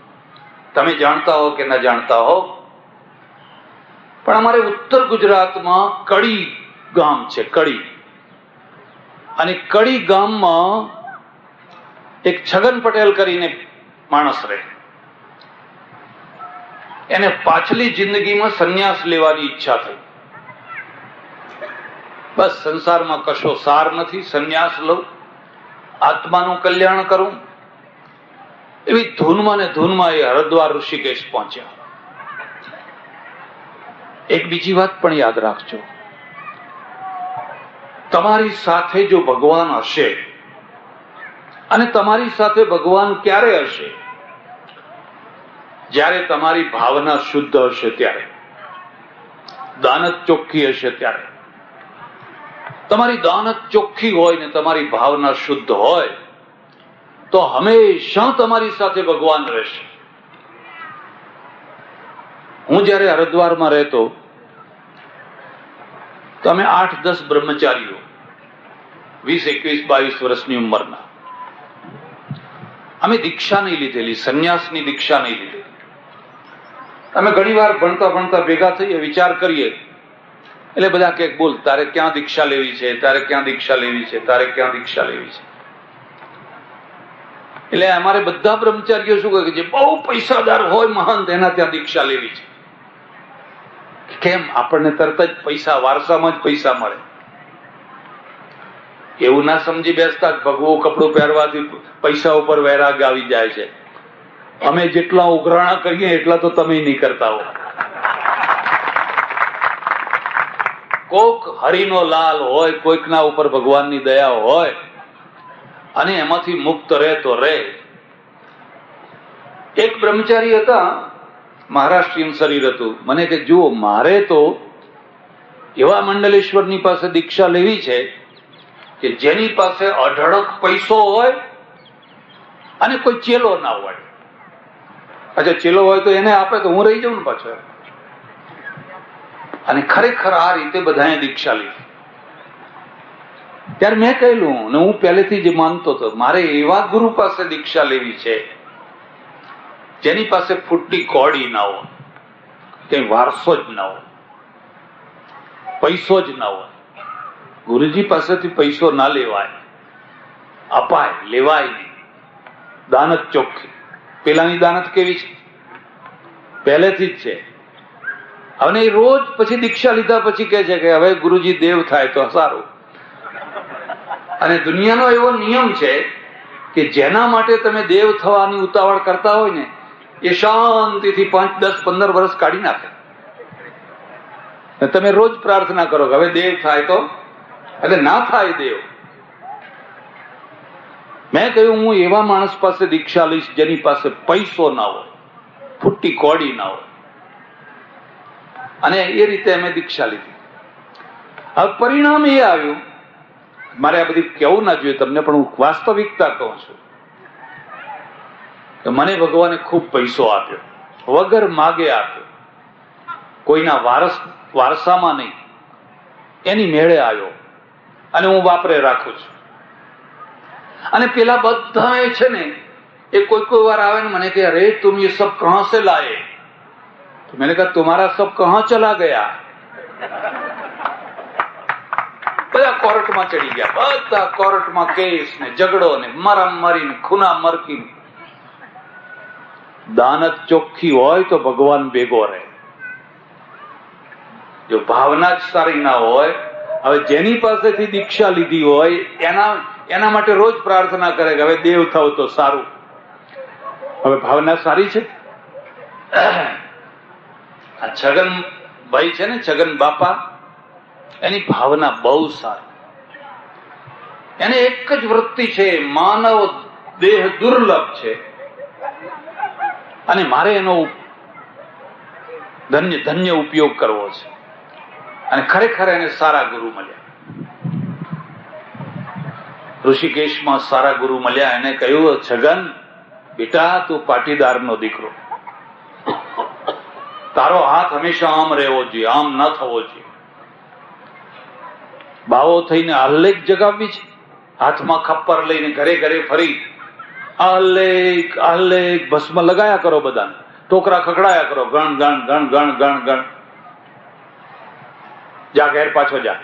[SPEAKER 1] તમે જાણતા હો કે ના જાણતા હો, પણ અમારે ઉત્તર ગુજરાતમાં કડી ગામ છે, કડી. અને કડી ગામમાં એક છગન પટેલ કરીને માણસ રહે. એને પાછલી જિંદગીમાં સંન્યાસ લેવાની ઈચ્છા થઈ. બસ સંસારમાં કશો સાર નથી, સંન્યાસ લઉં, આત્માનું કલ્યાણ કરું. એવી ધૂનમાં ને ધૂનમાં એ હરિદ્વાર ઋષિકેશ પહોંચ્યા. એક બીજી વાત પણ યાદ રાખજો, તમારી સાથે જો ભગવાન હશે, અને તમારી સાથે ભગવાન ક્યારે હશે? જ્યારે તમારી ભાવના શુદ્ધ હશે, ત્યારે દાનત ચોખ્ખી હશે. ત્યારે તમારી દાનત ચોખ્ખી હોય ને તમારી ભાવના શુદ્ધ હોય તો હંમેશા તમારી સાથે ભગવાન રહેશે. હું જયારે હરિદ્વારમાં રહેતો તો અમે 8-10 બ્રહ્મચારીઓ, 20-21-22 વર્ષની ઉંમરના, અમે દીક્ષા નહીં લીધેલી, સંન્યાસની દીક્ષા નહીં લીધેલી. અમે ઘણી વાર ભણતા ભણતા ભેગા થઈએ, વિચાર કરીએ, એટલે બધા કે બોલ તારે ક્યાં દીક્ષા લેવી છે, તારે ક્યાં દીક્ષા લેવી છે, તારે ક્યાં દીક્ષા લેવી છે. એટલે અમારે બધા બ્રહ્મચારીઓ શું કહે કે જે બહુ પૈસાદાર હોય મહંત એના ત્યાં દીક્ષા લેવી છે. કેમ? આપણને તરત જ પૈસા, વારસામાં જ પૈસા મળે. એવું ના સમજી બેસતા ભગવું કપડું પહેરવાથી પૈસા ઉપર વૈરાગ આવી જાય છે. અમે જેટલા ઉઘરાણા કરીએ એટલા તો તમે નહીં કરતા હો. કોક હરિનો લાલ હોય, કોઈકના ઉપર ભગવાનની દયા હોય અને એમાંથી મુક્ત રહે તો રહે. એક બ્રહ્મચારી હતા, મહારાષ્ટ્રીયન શરીર હતું. મને કે જુઓ, મારે તો એવા મંડલેશ્વરની પાસે દીક્ષા લેવી છે કે જેની પાસે અઢળક પૈસો હોય અને કોઈ ચેલો ના હોય. અચ્છા, ચેલો હોય તો એને આપે તો હું રહી જાઉં ને પાછો. અને ખરેખર આ રીતે બધાએ દીક્ષા લીધી. ત્યારે મેં કહેલું, ને હું પહેલેથી જ માનતો હતો, મારે એવા ગુરુ પાસે દીક્ષા લેવી છે જેની પાસે ફૂટતી કોડી ના હોય, કઈ વારસો જ ના હોય, પૈસો જ ના હોય. ગુરુજી પાસેથી પૈસો ના લેવાય, અપાય, લેવાય નહીં. દાનત ચોખ્ખી. પેલાની દાનત કેવી છે? પહેલેથી જ છે. અને એ રોજ પછી દીક્ષા લીધા પછી કહે છે કે હવે ગુરુજી દેવ થાય તો સારું. અને દુનિયાનો એવો નિયમ છે કે જેના માટે તમે દેવ થવાની ઉતાવળ કરતા હોય ને એ શાંતિથી 5, 10, 15 વર્ષ કાઢી નાખે. તમે રોજ પ્રાર્થના કરો કે હવે દેવ થાય તો, એટલે ના થાય દેવ. મેં કહ્યું હું એવા માણસ પાસે દીક્ષા લઈશ જેની પાસે પૈસો ના હોય, ફૂટી કોડી ના હોય. અને એ રીતે અમે દીક્ષા લીધી. હવે પરિણામ એ આવ્યું, મારે આ બધી કેવું ના જોઈએ તમને, પણ હું વાસ્તવિકતા કહું છું કે મને ભગવાને ખૂબ પૈસો આપ્યો, વગર માગે આપ્યો, કોઈના વારસામાં નહીં, એની મેળે આવ્યો અને હું વાપરે રાખું છું. અને પેલા બધા છે ને એ કોઈ વાર આવે ને મને કે અરે તુમ ये सब कहां से लाए? तो मैंने कहा तुम्हारा सब कहां चला गया? બધા કોર્ટમાં ચડી ગયા, બધા કોર્ટમાં કેસ ને ઝઘડો ને મારામારી ને ખૂના મરકી. દાનત ચોખ્ખી હોય તો ભગવાન ભેગો રહે. જો ભાવના જ સારી ના હોય, હવે જેની પાસેથી દીક્ષા લીધી હોય એના માટે રોજ પ્રાર્થના કરે કે હવે દેવ થાવ તો સારું. હવે ભાવના સારી છે. આ છગન ભાઈ છે ને, છગન બાપા, એની ભાવના બહુ સારી. એને એક જ વૃત્તિ છે, માનવ દેહ દુર્લભ છે અને મારે એનો ધન્ય ઉપયોગ કરવો છે. અને ખરેખર એને સારા ગુરુ મળ્યા. ઋષિકેશમાં સારા ગુરુ મળ્યા. એને કહ્યું, છગન બેટા, તું પાટીદારનો દીકરો, તારો હાથ હંમેશા આમ રહેવો જોઈએ, આમ ન થવો જોઈએ. બાવો થઈને આહ્લેક જગાવવી છે, હાથમાં ખપ્પર લઈને ઘરે ઘરે ફરી આહ્લેક આહ્લેક ભસ્મ લગાયા કરો, બધાને ટોકરા ખખડાયા કરો, ગણ ગણ ગણ ગણ ગણ ગણ. જા ઘેર પાછો જા,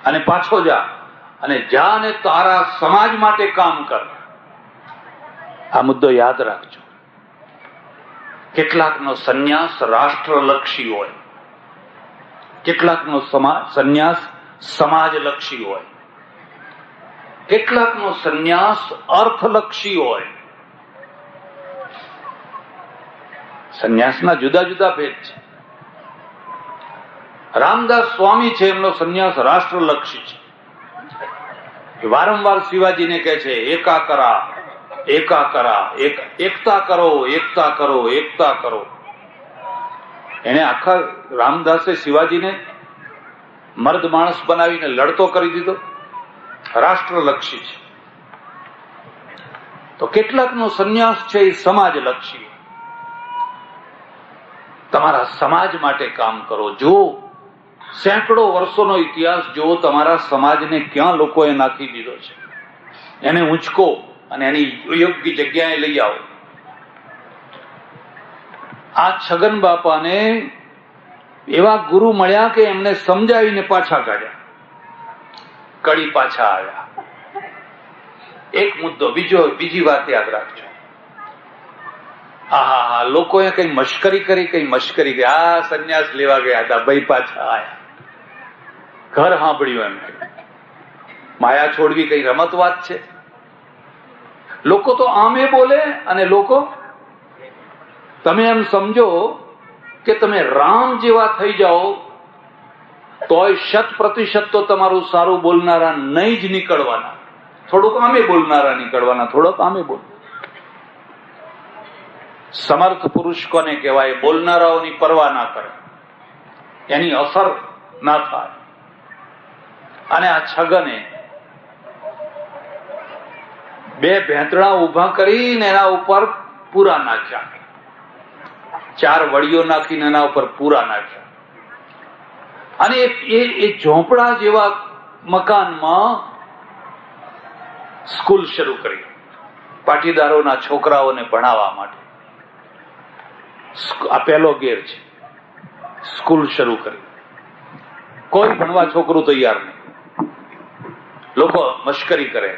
[SPEAKER 1] અને પાછો જા, અને જા ને તારા સમાજ માટે કામ કર. આ મુદ્દો યાદ રાખજો. કેટલાકનો સંન્યાસ રાષ્ટ્રલક્ષી હોય, કેટલાકનો સંન્યાસ સમાજલક્ષી હોય, કેટલાકનો સંન્યાસ અર્થલક્ષી હોય. સંન્યાસના જુદા જુદા ભેદ છે. રામદાસ સ્વામી છે, એમનો સંન્યાસ રાષ્ટ્રલક્ષી છે. વારંવાર શિવાજીને કહે છે એકા કરા, એકા કરા, એકતા કરો, એકતા કરો, એકતા કરો. એને આખા રામદાસે શિવાજીને મર્દ માણસ બનાવીને લડતો કરી દીધો. રાષ્ટ્રલક્ષી છે. તો કેટલાકનો સંન્યાસ છે એ સમાજલક્ષી. તમારા સમાજ માટે કામ કરો. જો સેંકડો વર્ષોનો ઇતિહાસ જો તમારા સમાજને ક્યાં લોકોએ નાખી દીધો છે, એને ઉંચકો અને એની યોગ્ય જગ્યાએ લઈ આવો. આ છગન બાપાને એવા ગુરુ મળ્યા કે એમને સમજાવીને પાછા કાઢ્યા, કડી પાછા આવ્યા. એક મુદ્દો. બીજી વાત યાદ રાખજો. હા, લોકોએ કઈ મશ્કરી કરી, આ સંન્યાસ લેવા ગયા હતા, ભાઈ પાછા આયા. ઘર સાંભળ્યું એમ. માયા છોડવી કઈ રમત વાત છે? લોકો તો આમે બોલે અને લોકો, તમે એમ સમજો કે તમે રામ જેવા થઈ જાઓ તોય 100% તો તમારું સારું બોલનારા નહીં જ નીકળવાના. થોડુંક આમે બોલનારા નીકળવાના, થોડોક આમે બોલ. સમર્થ પુરુષ કોને કહેવાય? બોલનારાઓની પરવા ના કરે, એની અસર ના થાય. અને આ છગને 2 ભેંતડા ઉભા કરીને એના ઉપર પૂરા નાખ્યા, 4 વડીઓ નાખીને એના ઉપર પૂરા નાખ્યા. અને એ ઝોંપડા જેવા મકાનમાં સ્કૂલ શરૂ કરી, પાટીદારોના છોકરાઓને ભણાવવા માટે. આ પહેલો ગેર છે. સ્કૂલ શરૂ કરી, કોઈ ભણવા છોકરું તૈયાર નહીં, લોકો મશ્કરી કરે.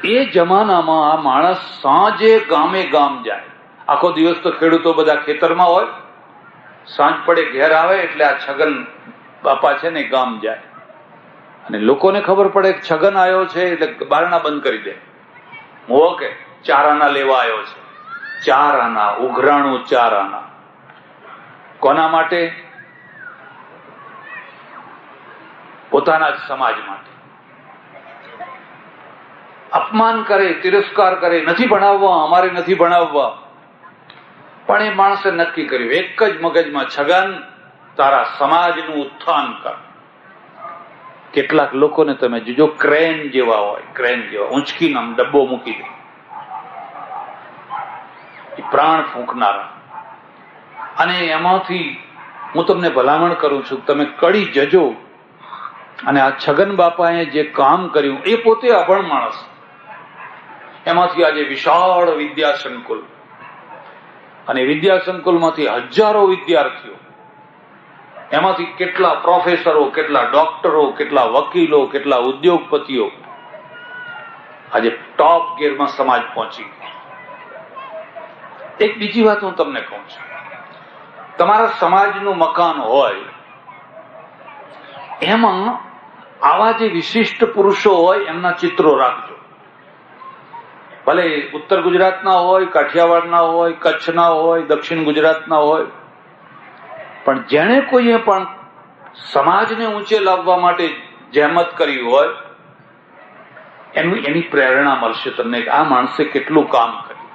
[SPEAKER 1] એ જમાનામાં આ માણસ સાંજે ગામે ગામ જાય. આખો દિવસ તો ખેડૂતો બધા ખેતરમાં હોય, સાંજ પડે ઘેર આવે એટલે આ છગન બાપા છે ને ગામ જાય. અને લોકોને ખબર પડે કે છગન આવ્યો છે એટલે બારણા બંધ કરી દે. ઓકે, 4 આના લેવા આવ્યો છે. 4 આના, ઉઘરાણું 4 આના. કોના માટે? પોતાના જ સમાજ માટે. અપમાન કરે, તિરસ્કાર કરે, નથી ભણાવવા, અમારે નથી ભણાવવા. પણ એ માણસે નક્કી કર્યું એક જ મગજમાં, છગન તારા સમાજનું ઉત્થાન કર. કેટલાક લોકોને તમે જોજો, ક્રેન જેવા હોય, ક્રેન જેવા ઊંચકીને આમ ડબ્બો મૂકી દે, પ્રાણ ફૂંકનારા. અને એમાંથી હું તમને ભલામણ કરું છું, તમે કડી જજો. અને આ છગન બાપાએ જે કામ કર્યું, એ પોતે અભણ માણસ, એમાંથી આજે વિશાળ વિદ્યા સંકુલ, અને વિદ્યા સંકુલમાંથી હજારો વિદ્યાર્થીઓ, એમાંથી કેટલા પ્રોફેસરો, કેટલા ડોક્ટરો, કેટલા વકીલો, કેટલા ઉદ્યોગપતિઓ આજે ટોપ ગિયરમાં સમાજ પહોંચી ગયો. એક બીજી વાત હું તમને કહું છું, તમારા સમાજનું મકાન હોય એમાં આવા જે વિશિષ્ટ પુરુષો હોય એમના ચિત્રો રાખજો. ભલે ઉત્તર ગુજરાતના હોય, કાઠિયાવાડના હોય, કચ્છના હોય, દક્ષિણ ગુજરાતના હોય, પણ જેણે કોઈએ પણ સમાજને ઊંચે લાવવા માટે જહેમત કરી હોય એની પ્રેરણા મળશે તમને કે આ માણસે કેટલું કામ કર્યું.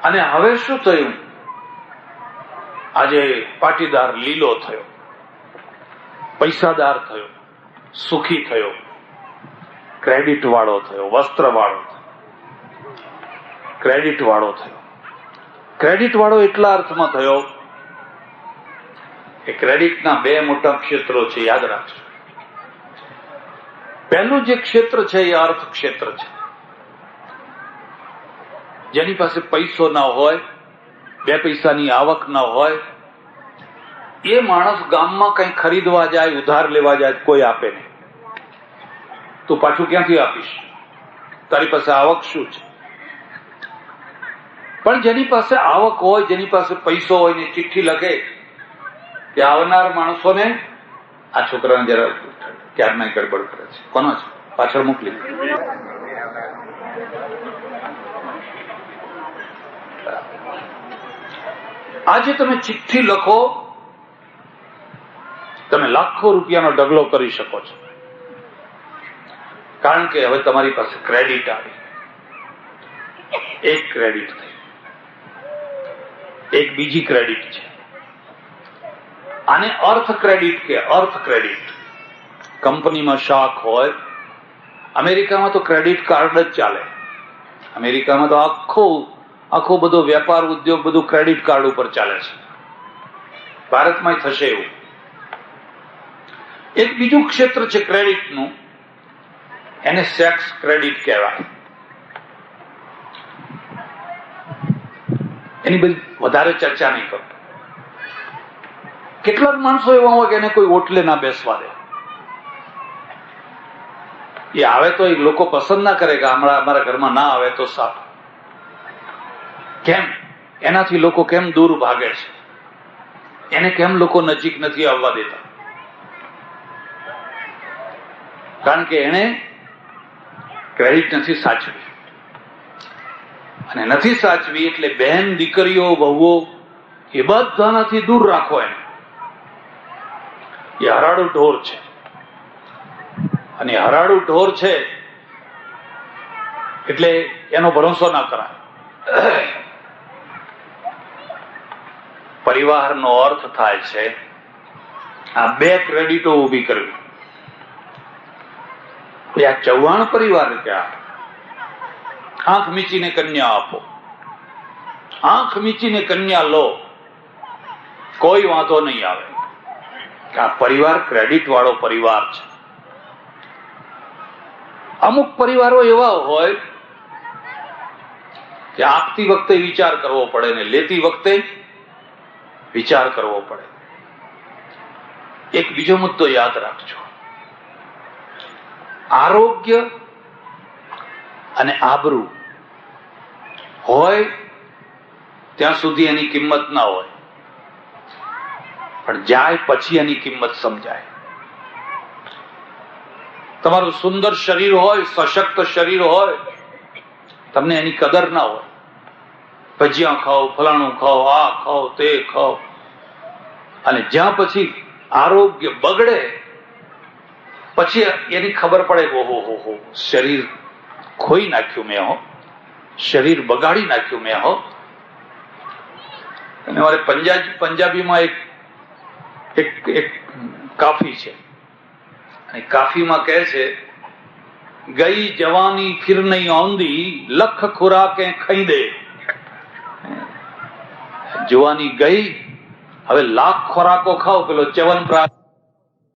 [SPEAKER 1] અને હવે શું થયું? આજે પાટીદાર લીલો થયો, પૈસાદાર થયો, સુખી થયો, ક્રેડિટ વાળો થયો, વસ્ત્ર વાળો થયો, ક્રેડિટ વાળો થયો. ક્રેડિટ વાળો એટલા અર્થમાં થયો કે ક્રેડિટના 2 મોટા ક્ષેત્રો છે, યાદ રાખજો. પહેલું જે ક્ષેત્ર છે એ અર્થ ક્ષેત્ર છે. જેની પાસે પૈસો ના હોય, 2 પૈસાની આવક ના હોય, એ માણસ ગામમાં કઈ ખરીદવા જાય, ઉધાર લેવા જાય, કોઈ આપે નહીં. તું પાછું ક્યાંથી આપીશ? તારી પાસે આવક શું છે? પણ જેની પાસે આવક હોય, જેની પાસે પૈસો હોય ને ચિઠ્ઠી લખે કે આવનાર માણસોને આ છોકરાને જરા ક્યારના ગડબડ કરે છે, કોનો છે, પાછળ મોકલી. આજે તમે ચિઠ્ઠી લખો, તમે લાખો રૂપિયાનો ઢગલો કરી શકો છો, કારણ કે હવે તમારી પાસે ક્રેડિટ આવી. એક ક્રેડિટ થઈ, એક બીજી ક્રેડિટ છે, આને અર્થ ક્રેડિટ કે. અર્થ ક્રેડિટ કંપનીમાં શાખ હોય, અમેરિકામાં તો ક્રેડિટ કાર્ડ જ ચાલે. અમેરિકામાં તો આખો બધો વેપાર ઉદ્યોગ બધું ક્રેડિટ કાર્ડ ઉપર ચાલે છે. ભારતમાં થશે એવું. એક બીજું ક્ષેત્ર છે ક્રેડિટનું, એને સેક્સ ક્રેડિટ કહેવાય. એની બધી વધારે ચર્ચા નહીં કરતો. કેટલાક માણસો એવા હોય કે એને કોઈ ઓટલે ના બેસવા દે. એ આવે તો એ લોકો પસંદ ના કરે કે અમારા ઘરમાં ના આવે તો સારું. કેમ? એનાથી લોકો કેમ દૂર ભાગે છે? એને કેમ લોકો નજીક નથી આવવા દેતા? કારણ કે એને ક્રેડિટ નથી સાચવી, અને નથી સાચવી એટલે બહેન, દીકરીઓ, વહુઓ એ બધાનાથી દૂર રાખો એને. એ હરાડું ઢોર છે, અને હરાડું ઢોર છે એટલે એનો ભરોસો ના કરાય. પરિવારનો અર્થ થાય છે આ બે ક્રેડિટો ઉભી કરવી. આ ચૌહાણ પરિવાર ક્યાં? આંખ મીચીને કન્યા આપો, આંખ મીચીને કન્યા લો, કોઈ વાંધો નહીં આવે. આ પરિવાર ક્રેડિટ વાળો પરિવાર છે. અમુક પરિવારો એવા હોય કે આપતી વખતે વિચાર કરવો પડે ને લેતી વખતે વિચાર કરવો પડે. એક બીજો મુદ્દો યાદ રાખજો, આરોગ્ય અને આબરૂ હોય ત્યાં સુધી એની કિંમત ના હોય, પણ જાય પછી એની કિંમત સમજાય. તમારું સુંદર શરીર હોય, સશક્ત શરીર હોય, તમને એની કદર ના હોય. ભજીયા ખાઓ, ફલાણું ખાઓ, આ ખાઓ, તે ખાઓ, અને જ્યાં પછી આરોગ્ય બગડે પછી એની ખબર પડે કે ઓહો હો, શરીર ખોઈ નાખ્યું મેં, હો, શરીર બગાડી નાખ્યું મેં, હો. અને મારે પંજાબીમાં એક કાફી છે, અને કાફીમાં કહે છે, ગઈ જવાની ફિર નહીં આંદી, લખ ખુરાકે ખાઈ દે. જવાની ગઈ, હવે લાખ ખોરાકો ખાઓ, પેલો ચ્યવનપ્રાશ